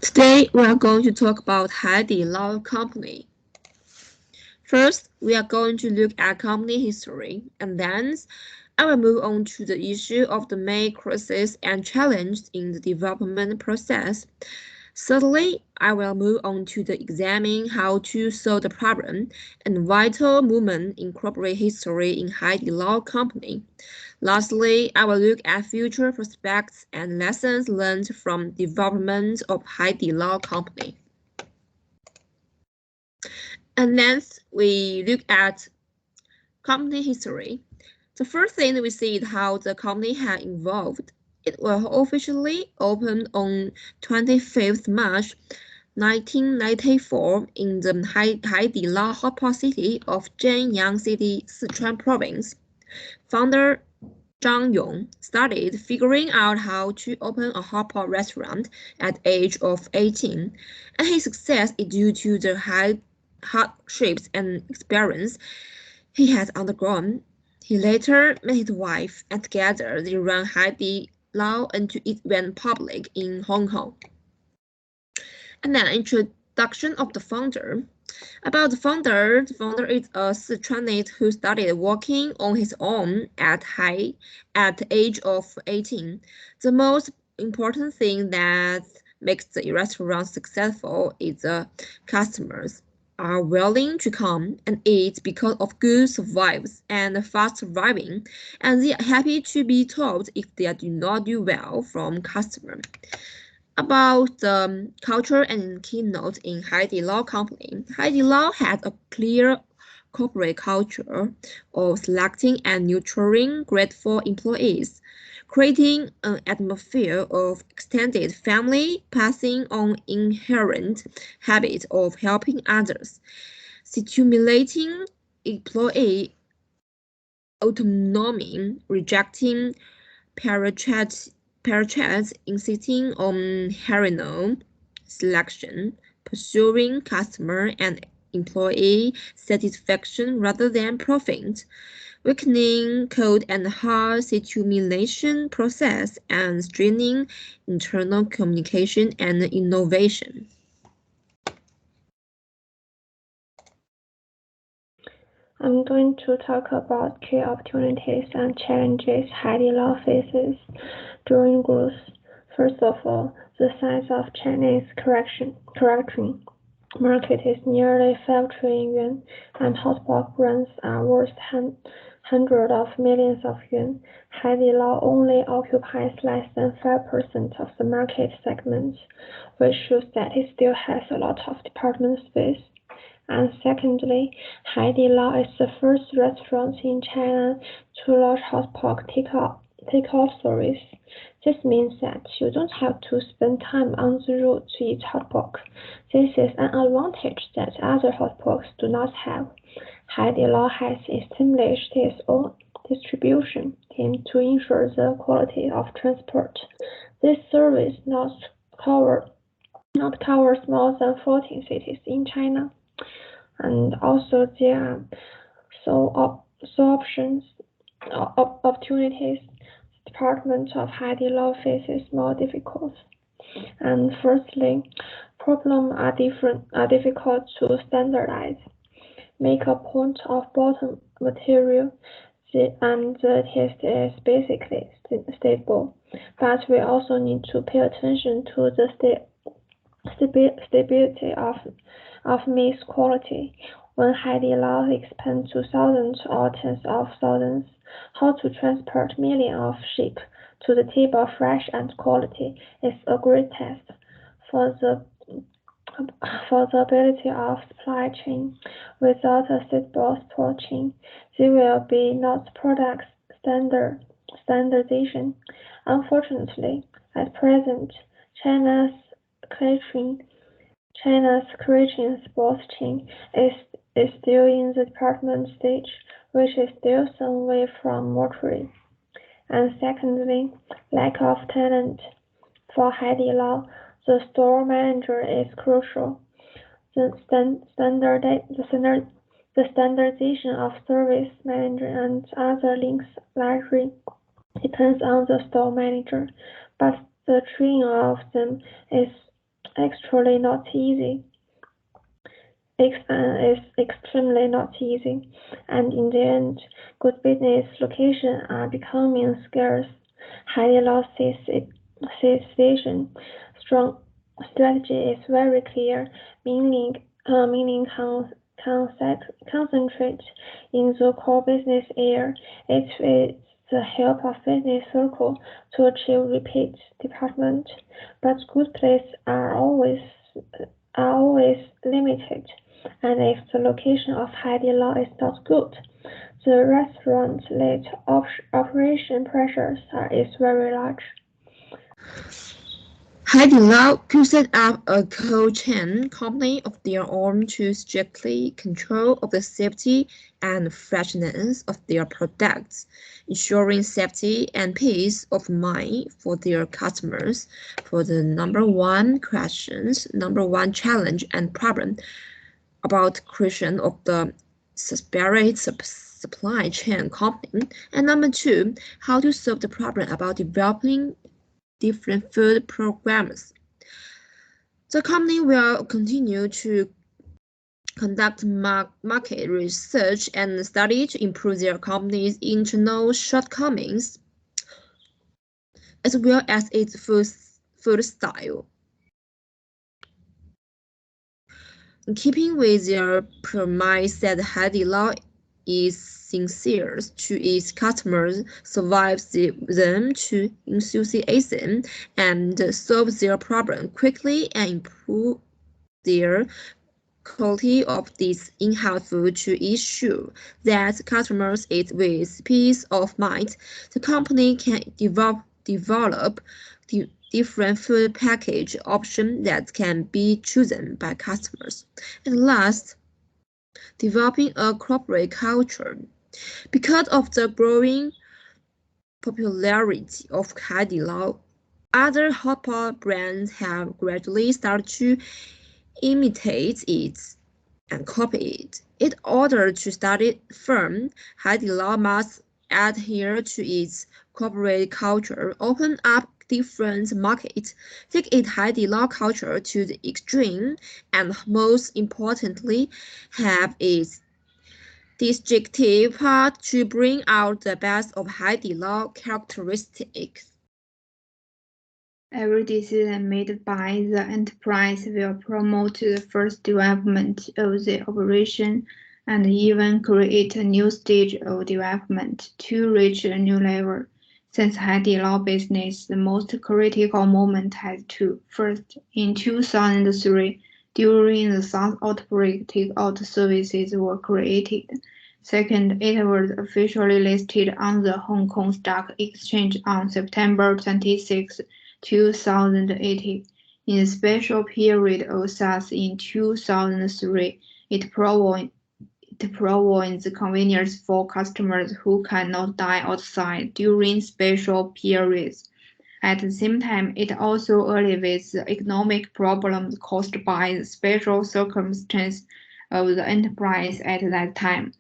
Today, we are going to talk about Haidilao Company. First, we are going to look at company history, and then I will move on to the issue of the main crisis and challenge in the development process. Thirdly, I will move on to examine how to solve the problem and vital movement in corporate history in Haidilao Company. Lastly, I will look at future prospects and lessons learned from development of Haidilao Company. And next, we look at company history. The first thing we see is how the company had evolved. It was officially opened on 25th March 1994 in the Haidilao hotpot city of Zhenyang City, Sichuan Province. Founder Zhang Yong started figuring out how to open a hotpot restaurant at the age of 18, and his success is due to the hardships and experience he had undergone. He later met his wife, and together they ran Haidilao until it went public in Hong Kong. And then introduction of the founder. About the founder is a Sichuanite who started working on his own at the age of 18. The most important thing that makes the restaurant successful is the customers are willing to come and eat because of good service and fast arriving, and they are happy to be told if they do not do well from customers. About the culture and keynote in Haidilao Company. Haidilao has a clear corporate culture of selecting and nurturing grateful employees, creating an atmosphere of extended family, passing on inherent habit of helping others, stimulating employee autonomy, rejecting parachutes, insisting on heroin selection, pursuing customer and employee satisfaction rather than profit, weakening code and hard simulation process, and straining internal communication and innovation. I'm going to talk about key opportunities and challenges Haidilao faces during growth. First of all, the size of Chinese correction market is nearly 5 trillion yuan, and hotpot brands are worth hundreds of millions of yuan. Haidilao only occupies less than 5% of the market segment, which shows that it still has a lot of department space. And secondly, Haidilao is the first restaurant in China to launch hotpot takeout service. This means that you don't have to spend time on the road to eat hotpot. This is an advantage that other hotpots do not have. Haidilao has established its own distribution team to ensure the quality of transport. This service not covers more than 14 cities in China. And also there are opportunities. The department of Haidilao faces more difficult. And firstly, problems are difficult to standardize. Make a point of bottom material, and the taste is basically stable. But we also need to pay attention to the stability of meat quality. When Haidilao expands to thousands or tens of thousands, how to transport millions of sheep to the table fresh and quality is a great test for the ability of supply chain. Without a suitable supply chain, there will be not product standardization. Unfortunately, at present, China's catering supply chain is still in the development stage, which is still some way from maturity. And secondly, lack of talent. For Haidilao, the store manager is crucial. The standardization of service manager and other links largely depends on the store manager, but the training of them is extremely not easy. Is extremely not easy, and in the end, good business locations are becoming scarce. Haidilao sees its vision. Strong strategy is very clear, meaning concentrate in the core business area. It with the help of business circle to achieve repeat department, but good places are always limited, and if the location of Haidilao is not good, the restaurant-led operation pressures is very large. Haidilao could set up a cold chain company of their own to strictly control of the safety and freshness of their products, ensuring safety and peace of mind for their customers. For the number one challenge and problem about creation of the separate supply chain company, and number two, how to solve the problem about developing different food programs. The company will continue to conduct market research and study to improve their company's internal shortcomings, as well as its food style. In keeping with their premise that Haidilao is sincere to its customers, survives them to enthusiasm, and solve their problem quickly and improve their quality of this in-house food to ensure that customers eat with peace of mind. The company can develop different food package options that can be chosen by customers. And last, developing a corporate culture. Because of the growing popularity of Haidilao, other hotpot brands have gradually started to imitate it and copy it. In order to stay firm, Haidilao must adhere to its corporate culture, open up different markets, take its Haidilao culture to the extreme, and most importantly, have its distinctive part to bring out the best of Haidilao characteristics. Every decision made by the enterprise will promote the first development of the operation and even create a new stage of development to reach a new level. Since Haidilao business, the most critical moment had two. First, in 2003, during the SARS outbreak, takeout services were created. Second, it was officially listed on the Hong Kong Stock Exchange on September 26, 2018. In the special period of SARS in 2003, it provides convenience for customers who cannot dine outside during special periods. At the same time, it also alleviates the economic problems caused by the special circumstances of the enterprise at that time,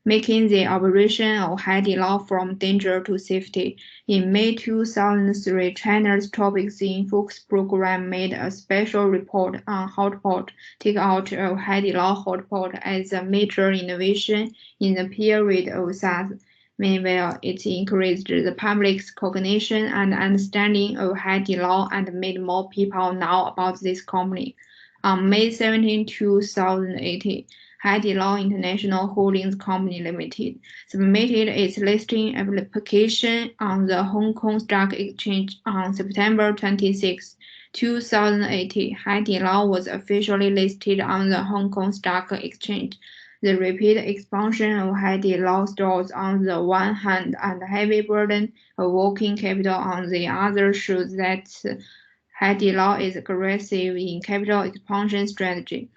making the operation of Haidilao from danger to safety. In May 2003, China's Tropics in Focus program made a special report on hotpot takeout of Haidilao hotpot as a major innovation in the period of SARS. Meanwhile, it increased the public's cognition and understanding of Haidilao and made more people know about this company. On May 17, 2018, Haidilao International Holdings Company Limited submitted its listing application on the Hong Kong Stock Exchange on September 26, 2018. Haidilao was officially listed on the Hong Kong Stock Exchange. The rapid expansion of Haidilao stores on the one hand and the heavy burden of working capital on the other shows that Haidilao is aggressive in capital expansion strategy,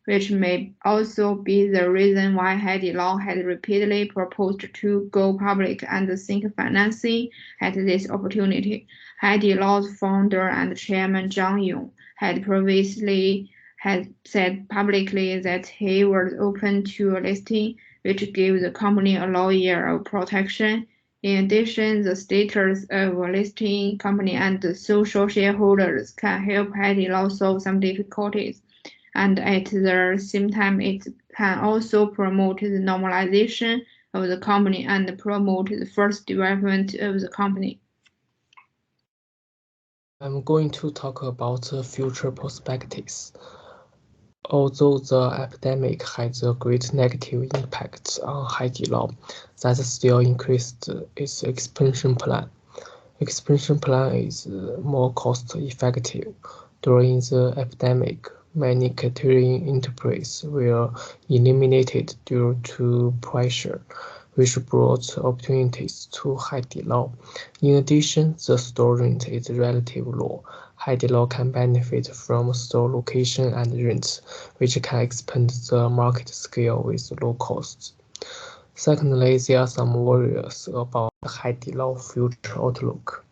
which may also be the reason why Haidilao had repeatedly proposed to go public and seek financing at this opportunity. Haidilao's founder and chairman Zhang Yong had previously said publicly that he was open to a listing, which gave the company a lawyer of protection. In addition, the status of a listing company and the social shareholders can help Haidilao solve some difficulties. And at the same time, it can also promote the normalization of the company and promote the first development of the company. I'm going to talk about the future perspectives. Although the epidemic had a great negative impact on Haidilao, that still increased its expansion plan. Expansion plan is more cost-effective. During the epidemic, many catering enterprises were eliminated due to pressure, which brought opportunities to Haidilao. In addition, the store rent is relatively low. Haidilao can benefit from store location and rents, which can expand the market scale with low costs. Secondly, there are some worries about Haidilao future outlook.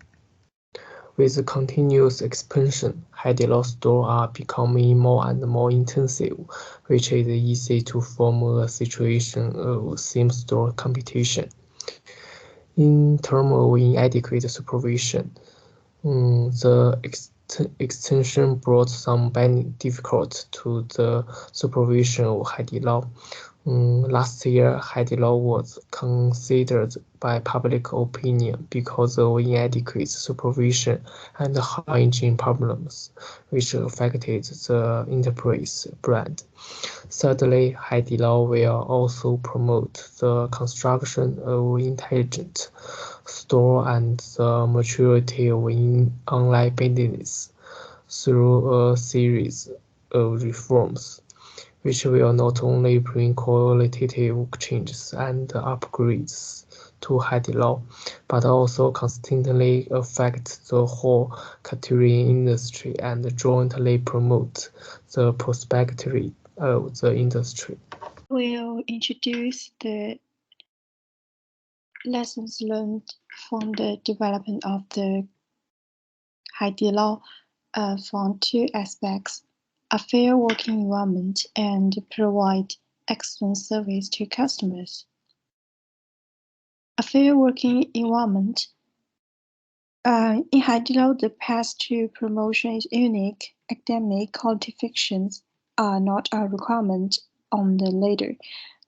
With continuous expansion, Haidilao stores are becoming more and more intensive, which is easy to form a situation of same-store competition. In terms of inadequate supervision, the extension brought some difficulties to the supervision of Haidilao. Last year, Haidilao was considered by public opinion because of inadequate supervision and hygiene problems, which affected the enterprise brand. Thirdly, Haidilao will also promote the construction of intelligent store and the maturity of online business through a series of reforms, which will not only bring qualitative changes and upgrades to Haidilao, but also constantly affect the whole catering industry and jointly promote the prosperity of the industry. We'll introduce the lessons learned from the development of the Haidilao from two aspects: a fair working environment and provide excellent service to customers. A fair working environment. In Haidilao, the path to promotion is unique. Academic qualifications are not a requirement on the ladder.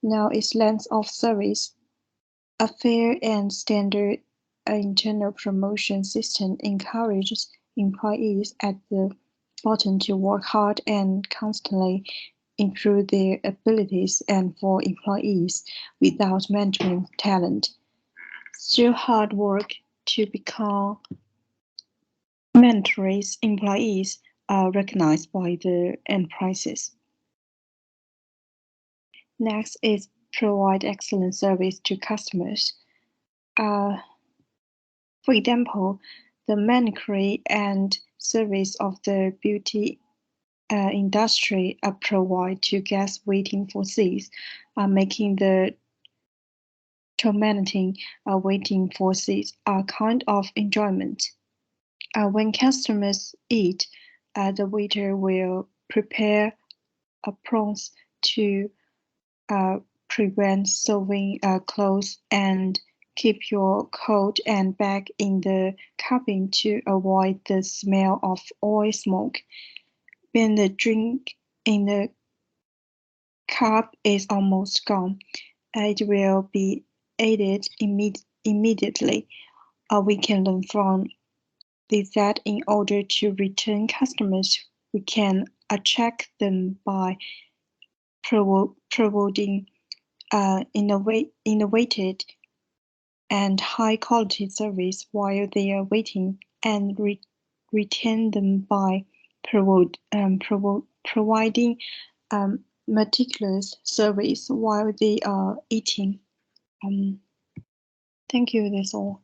Now its length of service. A fair and standard internal promotion system encourages employees at the bottom to work hard and constantly improve their abilities, and for employees without management talent, through hard work to become mentors, employees are recognized by the enterprises. Next is provide excellent service to customers. For example, the manicure and service of the beauty industry are provided to guests waiting for seats, making the tormenting waiting for seats a kind of enjoyment. When customers eat, the waiter will prepare prawns to prevent soiling clothes and keep your coat and bag in the cabin to avoid the smell of oil smoke. When the drink in the cup is almost gone, it will be added immediately. We can learn from this that in order to return customers, we can attract them by providing innovative and high-quality service while they are waiting, and retain them by providing meticulous service while they are eating. Thank you. That's all.